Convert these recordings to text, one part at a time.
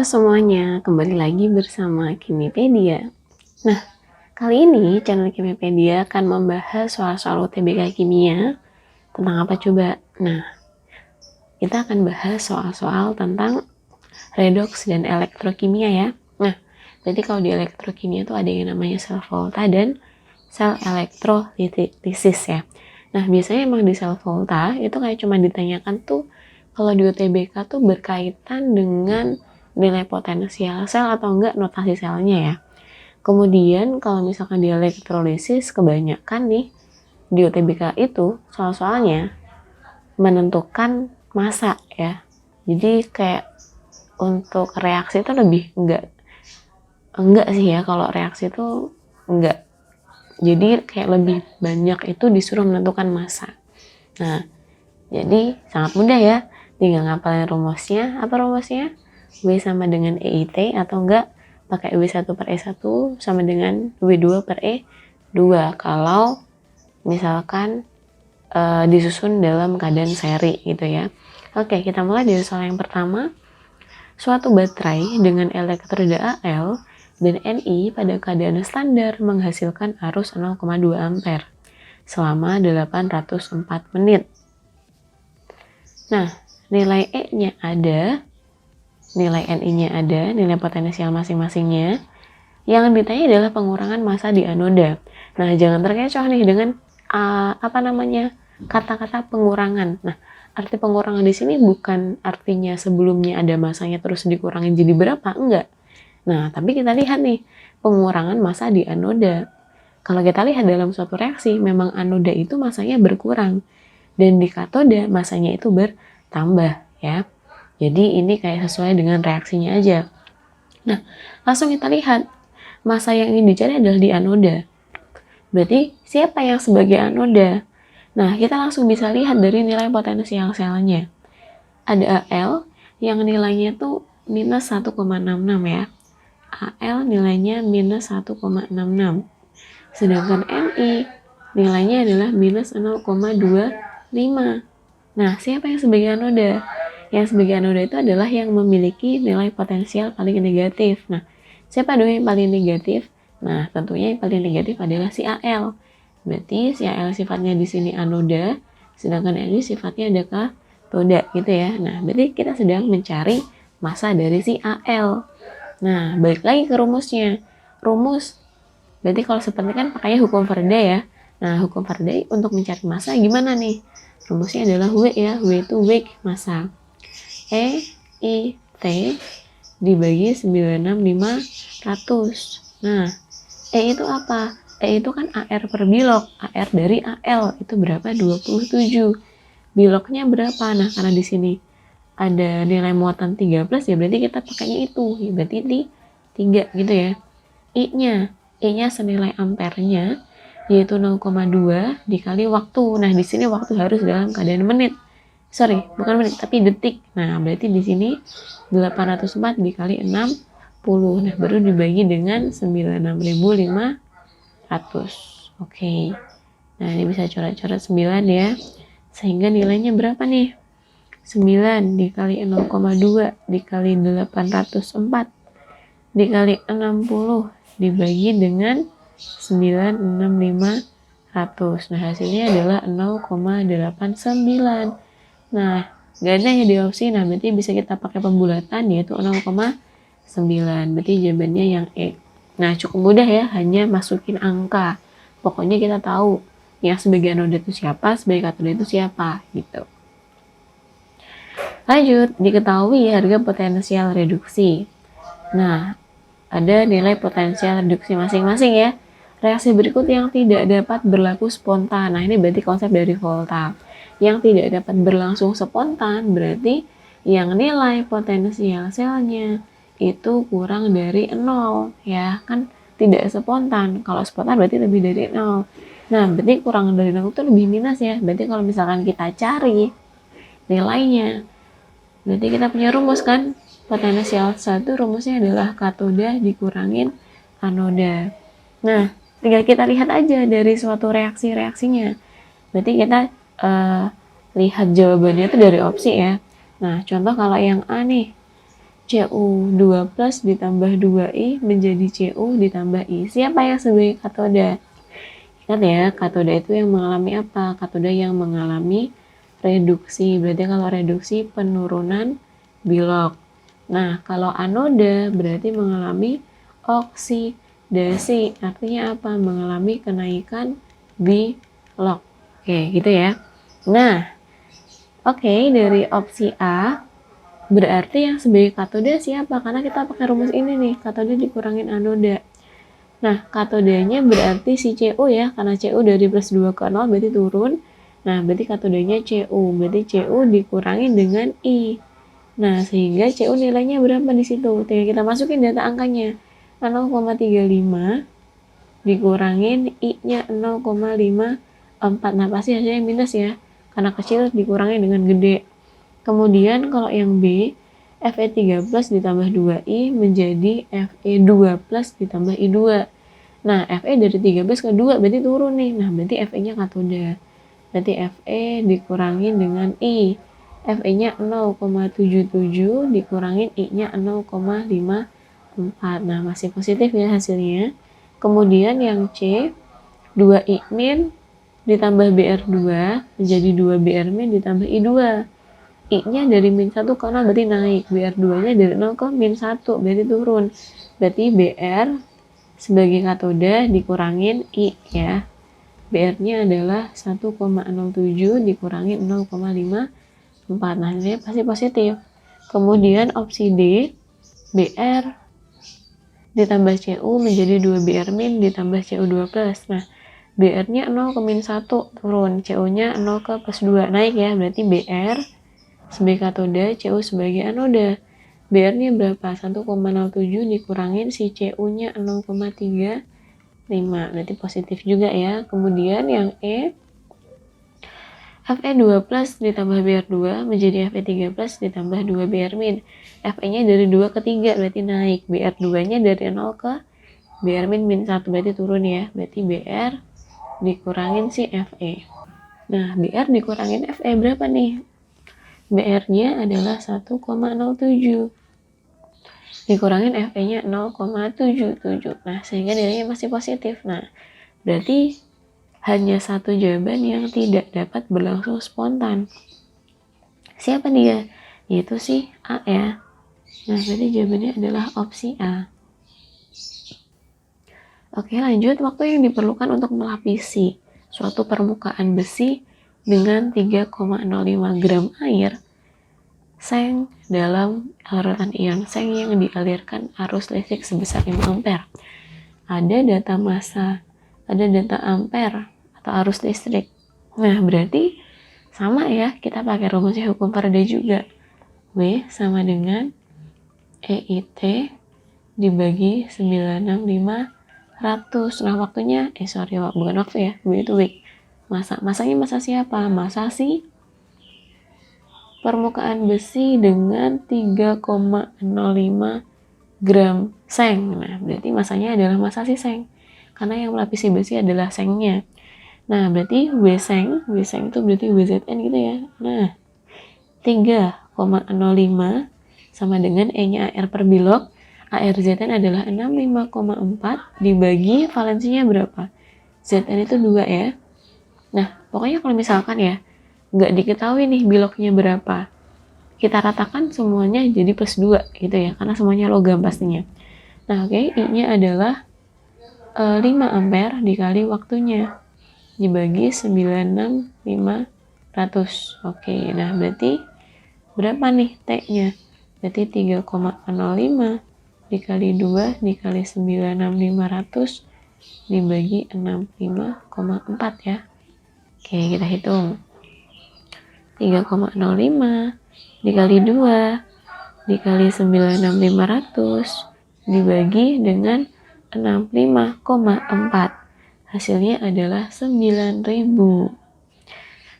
semuanya, kembali lagi bersama Kimipedia. Nah, kali ini channel Kimipedia akan membahas soal-soal UTBK Kimia tentang apa coba? Nah, kita akan bahas soal-soal tentang redoks dan elektrokimia ya. Nah, jadi kalau di elektrokimia itu ada yang namanya sel volta dan sel elektrolisis ya. Nah, biasanya emang di sel volta itu kayak cuma ditanyakan tuh kalau di UTBK tuh berkaitan dengan nilai potensial sel atau enggak notasi selnya ya. Kemudian kalau misalkan di elektrolisis kebanyakan nih di UTBK itu soal-soalnya menentukan massa ya. Jadi kayak untuk reaksi itu lebih enggak sih ya, kalau reaksi itu enggak. Jadi kayak lebih banyak itu disuruh menentukan massa. Nah, jadi sangat mudah ya. Tinggal ngapalin rumusnya. Apa rumusnya? W sama dengan EIT atau enggak pakai W1 per E1 sama dengan W2 per E2 kalau misalkan disusun dalam keadaan seri gitu ya. Oke, kita mulai dari soal yang pertama. Suatu baterai dengan elektroda Al dan Ni pada keadaan standar menghasilkan arus 0,2 ampere selama 804 menit. Nah, nilai E-nya ada, nilai Ni-nya ada, nilai potensial masing-masingnya. Yang ditanya adalah pengurangan massa di anoda. Nah, jangan terkecoh nih dengan kata-kata pengurangan. Nah, arti pengurangan di sini bukan artinya sebelumnya ada massanya terus dikurangin jadi berapa, enggak. Nah, tapi kita lihat nih, pengurangan massa di anoda. Kalau kita lihat dalam suatu reaksi, memang anoda itu massanya berkurang. Dan di katoda massanya itu bertambah ya. Jadi ini kayak sesuai dengan reaksinya aja. Nah, langsung kita lihat massa yang ingin dicari adalah di anoda. Berarti siapa yang sebagai anoda? Nah, kita langsung bisa lihat dari nilai potensial selnya. Ada Al yang nilainya tuh minus 1,66 ya. Al nilainya minus 1,66. Sedangkan Ni nilainya adalah minus 0,25. Nah, siapa yang sebagai anoda? Yang sebagai anoda itu adalah yang memiliki nilai potensial paling negatif. Nah, siapa dong yang paling negatif? Nah, tentunya yang paling negatif adalah si Al. Berarti si Al sifatnya di sini anoda, sedangkan Ni sifatnya ada katoda gitu ya. Nah, berarti kita sedang mencari massa dari si Al. Nah, balik lagi ke rumusnya. Rumus, berarti kalau seperti kan pakainya hukum Faraday ya. Nah, hukum Faraday untuk mencari massa gimana nih? Rumusnya adalah W ya, W itu weight massa. EIT dibagi 96500. Nah, E itu apa? E itu kan AR per bilok. AR dari AL itu berapa? 27. Biloknya berapa? Nah, karena di sini ada nilai muatan 13 ya berarti kita pakainya itu. Ya, berarti di 3 gitu ya. I-nya senilai ampernya yaitu 0,2 dikali waktu. Nah, di sini waktu harus dalam keadaan menit. Sorry, bukan menit tapi detik. Nah, berarti di sini 804 dikali 60. Nah, baru dibagi dengan 96.500. Oke. Nah, ini bisa coret-coret 9 ya. Sehingga nilainya berapa nih? 9 dikali 0,2 dikali 804 dikali 60 dibagi dengan 96500. Nah, hasilnya adalah 0,89. Nah, gak ada ya di opsi. Nah, berarti bisa kita pakai pembulatan yaitu 0,9. Berarti jawabannya yang E. Nah, cukup mudah ya, hanya masukin angka. Pokoknya kita tahu yang sebagai anoda itu siapa, sebagai katoda itu siapa gitu. Lanjut, diketahui harga potensial reduksi. Nah, ada nilai potensial reduksi masing-masing ya. Reaksi berikut yang tidak dapat berlaku spontan. Nah, ini berarti konsep dari volta. Yang tidak dapat berlangsung spontan berarti yang nilai potensial selnya itu kurang dari 0 ya. Kan tidak spontan. Kalau spontan berarti lebih dari 0. Nah, berarti kurang dari 0 itu lebih minus ya. Berarti kalau misalkan kita cari nilainya, berarti kita punya rumus kan? Potensial satu rumusnya adalah katoda dikurangin anoda. Nah, tinggal kita lihat aja dari suatu reaksinya. Berarti kita lihat jawabannya itu dari opsi ya. Nah, contoh kalau yang A nih, CU2 plus ditambah 2I menjadi CU ditambah I. Siapa yang sebagai katoda? Ingat ya, katoda itu yang mengalami apa? Katoda yang mengalami reduksi. Berarti kalau reduksi penurunan bilok. Nah, kalau anoda berarti mengalami oksidasi. Artinya apa? Mengalami kenaikan bilok. Oke, gitu ya. Nah, oke, dari opsi A berarti yang sebagai katoda siapa? Karena kita pakai rumus ini nih, katoda dikurangin anoda. Nah, katodanya berarti si CU ya, karena CU dari plus 2 ke 0 berarti turun. Nah, berarti katodanya CU, berarti CU dikurangi dengan I. Nah, sehingga CU nilainya berapa di situ? Tinggal kita masukin data angkanya. 0,35 dikurangin I-nya 0,54. Nah, pasti hasilnya minus ya, karena kecil dikurangi dengan gede. Kemudian kalau yang B, Fe3 plus ditambah 2I menjadi Fe2 plus ditambah I2. Nah, Fe dari 13 ke 2 berarti turun nih. Nah, berarti Fe-nya katoda. Berarti Fe dikurangin dengan I. Fe-nya 0,77 dikurangin I-nya 0,54. Nah, masih positif ya hasilnya. Kemudian yang C, 2I min ditambah BR2 menjadi 2BR min ditambah I2. I-nya dari min 1 ke 0 berarti naik. BR2-nya dari 0 ke min 1 berarti turun. Berarti BR sebagai katoda dikurangin I ya. BR-nya adalah 1,07 dikurangin 0,54. Nah, ini pasti positif. Kemudian opsi D, BR ditambah CU menjadi 2BR min ditambah CU2 plus. Nah, BR-nya 0 ke min 1 turun, CU-nya 0 ke plus 2 naik ya. Berarti BR sebagai katoda, CU sebagai anoda. BR-nya berapa? 1,07 dikurangin si CU-nya 0,35. Berarti positif juga ya. Kemudian yang E, Fe2 plus ditambah BR2 menjadi Fe3 plus ditambah 2 BR min. Fe-nya dari 2 ke 3 berarti naik. BR2-nya dari 0 ke BR min min 1 berarti turun ya. Berarti BR dikurangin si Fe. Nah, BR dikurangin Fe berapa nih? BR-nya adalah 1,07 dikurangin Fe-nya 0,77. Nah, sehingga nilainya masih positif. Nah, berarti hanya satu jawaban yang tidak dapat berlangsung spontan. Siapa dia? Yaitu si A ya. Nah, berarti jawabannya adalah opsi A. Oke, lanjut. Waktu yang diperlukan untuk melapisi suatu permukaan besi dengan 3,05 gram air seng dalam larutan ion seng yang dialirkan arus listrik sebesar 5 ampere. Ada data massa, ada data ampere atau arus listrik. Nah, berarti sama ya, kita pakai rumusnya hukum Faraday juga. W sama dengan EIT dibagi 96500. Nah, waktunya, bukan waktu ya, W itu W. Masanya massa siapa? Massa si permukaan besi dengan 3,05 gram seng. Nah, berarti masanya adalah massa si seng. Karena yang melapisi besi adalah sengnya. Nah, berarti W seng itu berarti WZN gitu ya. Nah, 3,05 sama dengan E-nya AR per bilok. ARZN adalah 65,4 dibagi valensinya berapa? ZN itu 2 ya. Nah, pokoknya kalau misalkan ya, nggak diketahui nih biloknya berapa, kita ratakan semuanya jadi plus 2 gitu ya, karena semuanya logam pastinya. Nah, oke, I-nya adalah 5 ampere dikali waktunya dibagi 96500. Oke, nah berarti berapa nih T-nya? Berarti 3,05 dikali 2 dikali 96500 dibagi 65,4 ya. Oke, kita hitung. 3,05 dikali 2 dikali 96500 dibagi dengan 65,4. Hasilnya adalah 9.000.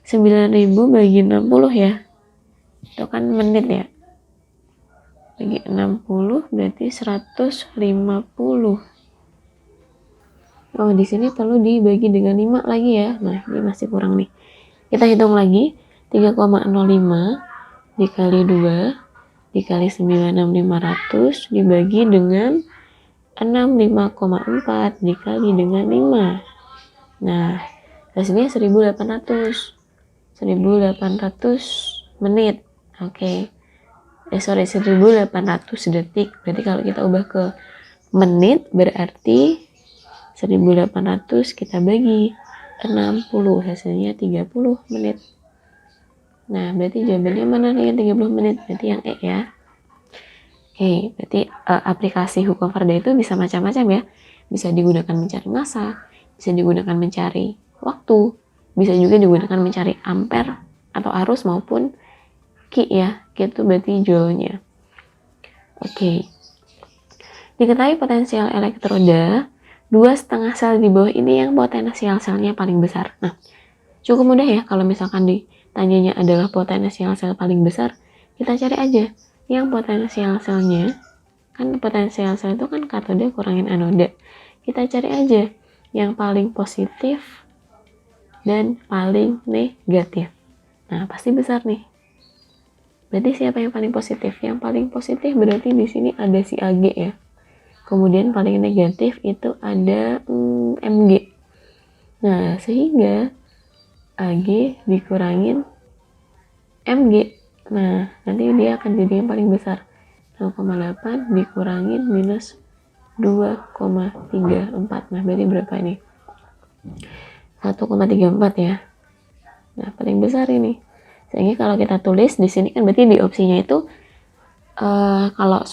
9.000 bagi 60 ya. Itu kan menit ya. Bagi 60 berarti 150. Oh, di sini perlu dibagi dengan 5 lagi ya. Nah, ini masih kurang nih. Kita hitung lagi. 3,05 dikali 2 dikali 96.500 dibagi dengan 65,4 dikali dengan 5. Nah, hasilnya 1800 menit. Oke. 1800 detik. Berarti kalau kita ubah ke menit berarti 1800 kita bagi 60, hasilnya 30 menit. Nah, berarti jawabannya mana nih yang 30 menit? Berarti yang E ya. Oke, berarti aplikasi hukum Faraday itu bisa macam-macam ya. Bisa digunakan mencari massa, bisa digunakan mencari waktu, bisa juga digunakan mencari ampere atau arus maupun Ki ya. Ki itu berarti joule-nya. Oke. Diketahui potensial elektroda 2,5 sel di bawah ini yang potensial selnya paling besar. Nah, cukup mudah ya kalau misalkan ditanyanya adalah potensial sel paling besar, kita cari aja yang potensial selnya, kan potensial sel itu kan katoda kurangin anoda. Kita cari aja yang paling positif dan paling negatif. Nah, pasti besar nih. Berarti siapa yang paling positif? Yang paling positif berarti di sini ada si Ag ya. Kemudian paling negatif itu ada Mg. Nah, sehingga Ag dikurangin Mg. Nah, nanti dia akan jadi yang paling besar. 0,8 dikurangin minus 2,34. Nah, berarti berapa ini? 1,34 ya. Nah, paling besar ini. Sehingga kalau kita tulis di sini kan berarti di opsinya itu kalau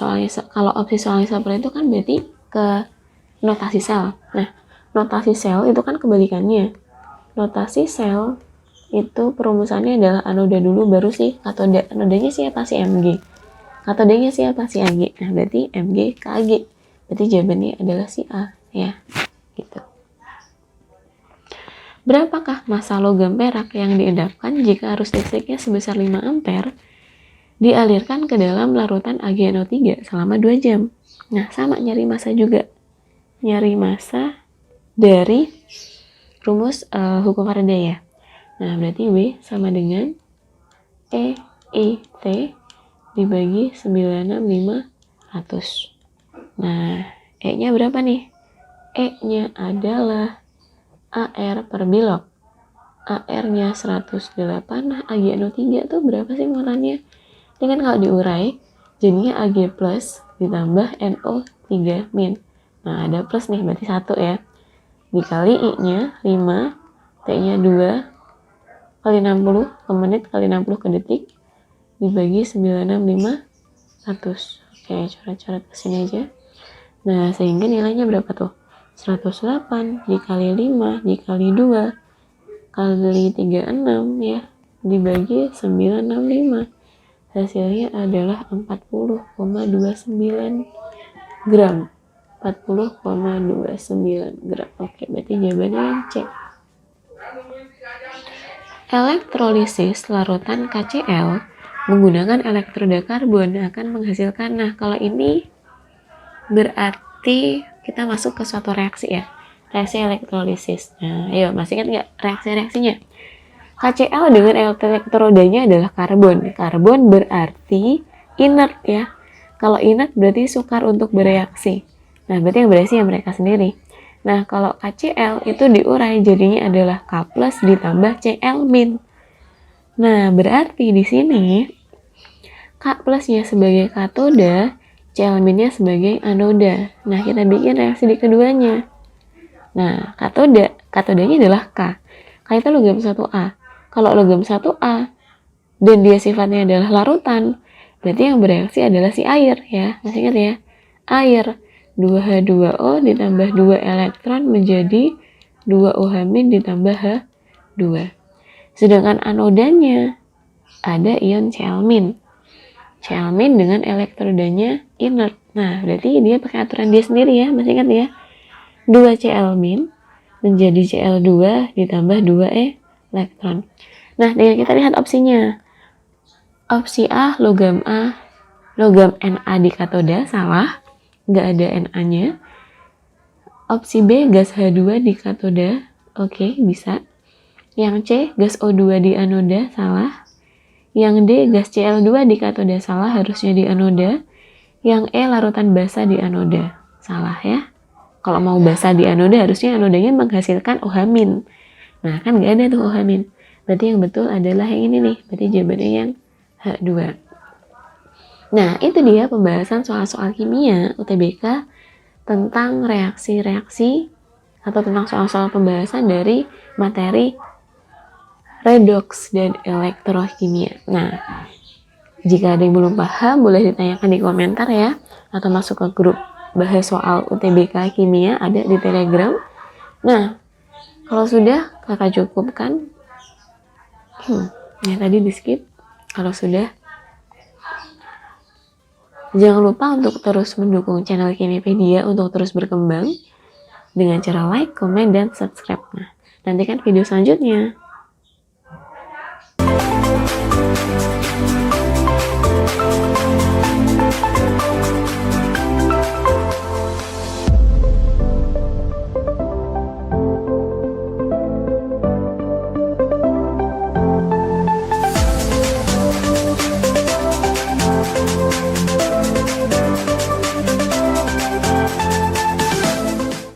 opsi soalnya seperti itu kan berarti ke notasi sel. Nah, notasi sel itu kan kebalikannya. Notasi sel itu perumusannya adalah anoda dulu baru si katoda. Anodanya siapa? Si Mg. Katodanya siapa? Si Ag. Nah, berarti Mg ke Ag. Berarti jawabannya adalah si A ya. Gitu. Berapakah massa logam perak yang diendapkan jika arus listriknya sebesar 5 ampere dialirkan ke dalam larutan AgNO3 selama 2 jam? Nah, sama nyari massa juga. Nyari massa dari rumus hukum Faraday ya. Nah, berarti W sama dengan EIT dibagi 96.500. Nah, E-nya berapa nih? E-nya adalah AR per bilok. AR-nya 108. Nah, AgNO3 tuh berapa sih muatannya? Ini kan kalau diurai, jadinya Ag plus ditambah NO3 min. Nah, ada plus nih, berarti 1 ya. Dikali I-nya 5, T-nya 2, kali 60 ke menit, kali 60 ke detik, dibagi 96.500. Oke, coret-coret ke sini aja. Nah, sehingga nilainya berapa tuh? 108 dikali 5 dikali 2 kali 36 ya, dibagi 965. Hasilnya adalah 40,29 gram. 40,29 gram. Oke, berarti jawabannya yang C. Elektrolisis larutan KCl menggunakan elektroda karbon akan menghasilkan. Nah, kalau ini berarti kita masuk ke suatu reaksi ya. Reaksi elektrolisis. Nah, ayo masih ingat nggak reaksi-reaksinya? KCl dengan elektrodanya adalah karbon. Karbon berarti inert ya. Kalau inert berarti sukar untuk bereaksi. Nah, berarti yang bereaksi yang mereka sendiri. Nah, kalau KCl itu diurai jadinya adalah K plus ditambah Cl min. Nah, berarti di sini K plusnya sebagai katoda, Cl minnya sebagai anoda. Nah, kita bikin reaksi di keduanya. Nah, katodanya adalah K. K itu logam 1A. Kalau logam 1A dan dia sifatnya adalah larutan, berarti yang bereaksi adalah si air ya. Masih ingat ya? Air 2H2O ditambah 2 elektron menjadi 2OH- ditambah H2. Sedangkan anodanya ada ion Cl-. Cl- dengan elektrodanya inert. Nah, berarti dia pakai aturan dia sendiri ya. Masih ingat ya? 2 Cl- menjadi Cl2 ditambah 2 elektron. Nah, dengan kita lihat opsinya. Opsi A, logam Na di katoda, salah. Nggak ada Na-nya. Opsi B, gas H2 di katoda. Oke, bisa. Yang C, gas O2 di anoda, salah. Yang D, gas Cl2 di katoda salah, harusnya di anoda. Yang E, larutan basa di anoda. Salah ya. Kalau mau basa di anoda, harusnya anodanya menghasilkan OH-. Nah, kan nggak ada tuh OH-. Berarti yang betul adalah yang ini nih. Berarti jawabannya yang H2. Nah, itu dia pembahasan soal-soal kimia UTBK tentang reaksi-reaksi atau tentang soal-soal pembahasan dari materi redoks dan elektrokimia. Nah, jika ada yang belum paham, boleh ditanyakan di komentar ya, atau masuk ke grup bahas soal UTBK kimia, ada di Telegram. Nah, kalau sudah, kakak cukupkan. Ya tadi di skip. Kalau sudah, jangan lupa untuk terus mendukung channel Kimipedia untuk terus berkembang dengan cara like, komen, dan subscribe. Nah, nantikan video selanjutnya.